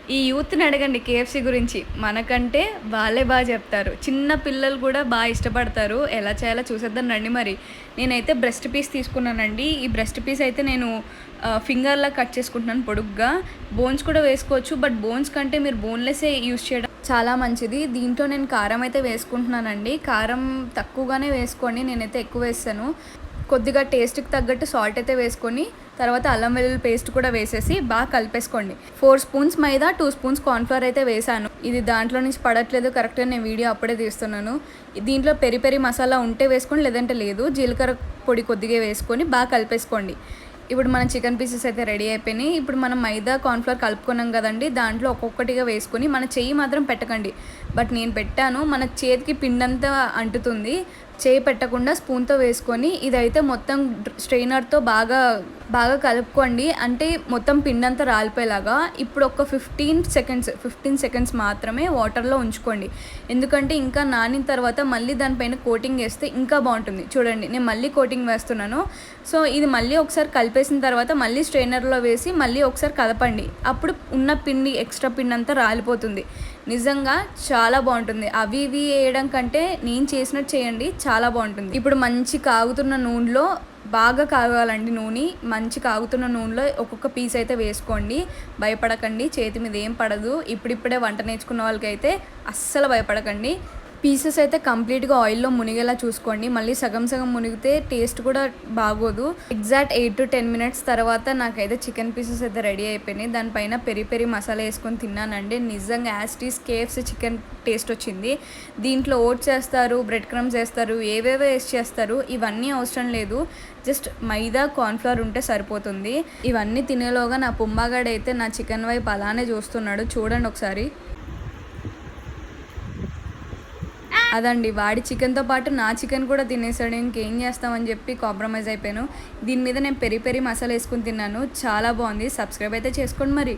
ఈ యూత్‌ని అడగండి కేఎఫ్‌సీ గురించి. మనకంటే వాళ్ళే చెప్తారు. చిన్న పిల్లలు కూడా ఇష్టపడతారు. ఎలా చేయాలో చూసేద్దాం రండి మరి. నేనైతే బ్రెస్ట్ పీస్ తీసుకున్నానండి. ఈ బ్రెస్ట్ పీస్ అయితే నేను ఫింగర్‌లా కట్ చేసుకుంటున్నాను పొడుగ్గా. బోన్స్ కూడా వేసుకోవచ్చు. బట్ బోన్స్ కంటే మీరు బోన్‌లెస్సే యూజ్ చేయడం చాలా మంచిది. దీంట్లో నేను కారం అయితే వేసుకుంటున్నానండి. కారం తక్కువగానే వేసుకోండి. నేనైతే ఎక్కువ వేస్తాను. కొద్దిగా టేస్ట్‌కి తగ్గట్టు సాల్ట్ అయితే వేసుకొని, తర్వాత అల్లం వెల్లుల్లి పేస్ట్ కూడా వేసేసి బాగా కలిపేసుకోండి. 4 స్పూన్స్ మైదా, 2 స్పూన్స్ కార్న్‌ఫ్లోర్ అయితే వేశాను. ఇది దాంట్లో నుంచి పడట్లేదు కరెక్ట్‌గా, నేను వీడియో అప్పుడే తీస్తున్నాను. దీంట్లో పెరి పెరి మసాలా ఉంటే వేసుకోండి, లేదంటే లేదు. జీలకర్ర పొడి కొద్దిగా వేసుకొని బాగా కలిపేసుకోండి. ఇప్పుడు మన చికెన్ పీసెస్ అయితే రెడీ అయిపోయినాయి. ఇప్పుడు మనం మైదా, కార్న్‌ఫ్లోర్ కలుపుకున్నాం కదండీ, దాంట్లో ఒక్కొక్కటిగా వేసుకొని మన చెయ్యి మాత్రం పెట్టకండి. బట్ నేను పెట్టాను. మన చేతికి పిండంతా అంటుతుంది. చేయి పెట్టకుండా స్పూన్‌తో వేసుకొని ఇదైతే మొత్తం స్ట్రెయినర్‌తో బాగా కలుపుకోండి. అంటే మొత్తం పిండంతా రాలిపోయేలాగా. ఇప్పుడు ఒక 15 సెకండ్స్ మాత్రమే వాటర్‌లో ఉంచుకోండి. ఎందుకంటే ఇంకా నానిన తర్వాత మళ్ళీ దానిపైన కోటింగ్ వేస్తే ఇంకా బాగుంటుంది. చూడండి, నేను మళ్ళీ కోటింగ్ వేస్తున్నాను. సో ఇది మళ్ళీ ఒకసారి కలిపేసిన తర్వాత మళ్ళీ స్ట్రెయినర్‌లో వేసి మళ్ళీ ఒకసారి కదపండి. అప్పుడు ఉన్న పిండి, ఎక్స్ట్రా పిండి అంతా రాలిపోతుంది. నిజంగా చాలా బాగుంటుంది. అవి ఇవి వేయడం కంటే నేను చేసినట్టు చేయండి, చాలా బాగుంటుంది. ఇప్పుడు మంచి కాగుతున్న నూనెలో బాగా కాగాలండి నూనె. మంచి కాగుతున్న నూనెలో ఒక్కొక్క పీస్ అయితే వేసుకోండి. భయపడకండి, చేతి మీద ఏం పడదు. ఇప్పుడిప్పుడే వంట నేర్చుకున్న వాళ్ళకైతే అస్సలు భయపడకండి. పీసెస్ అయితే కంప్లీట్గా ఆయిల్లో మునిగేలా చూసుకోండి. మళ్ళీ సగం సగం మునిగితే టేస్ట్ కూడా బాగోదు. ఎగ్జాక్ట్ 8 to 10 మినిట్స్ తర్వాత నాకైతే చికెన్ పీసెస్ అయితే రెడీ అయిపోయినాయి. దానిపైన పెరి పెరి మసాలా వేసుకొని తిన్నానండి. నిజంగా యాస్టీస్ కేఎఫ్సీ చికెన్ టేస్ట్ వచ్చింది. దీంట్లో ఓట్స్ వేస్తారు, బ్రెడ్ క్రమ్స్ వేస్తారు, ఏవేవో వేసి చేస్తారు. ఇవన్నీ అవసరం లేదు. జస్ట్ మైదా, కార్న్‌ఫ్లోర్ ఉంటే సరిపోతుంది. ఇవన్నీ తినేలోగా నా పుంబాగాడైతే నా చికెన్ వైపు అలానే చూస్తున్నాడు. చూడండి ఒకసారి. అదండి, వాడి చికెన్తో పాటు నా చికెన్ కూడా తినేసాడు. ఇంకేం చేస్తామని చెప్పి కాంప్రమైజ్ అయిపోయాను. దీని మీద నేను పెరి పెరి మసాలా వేసుకుని తిన్నాను. చాలా బాగుంది. సబ్స్క్రైబ్ అయితే చేసుకోండి మరి.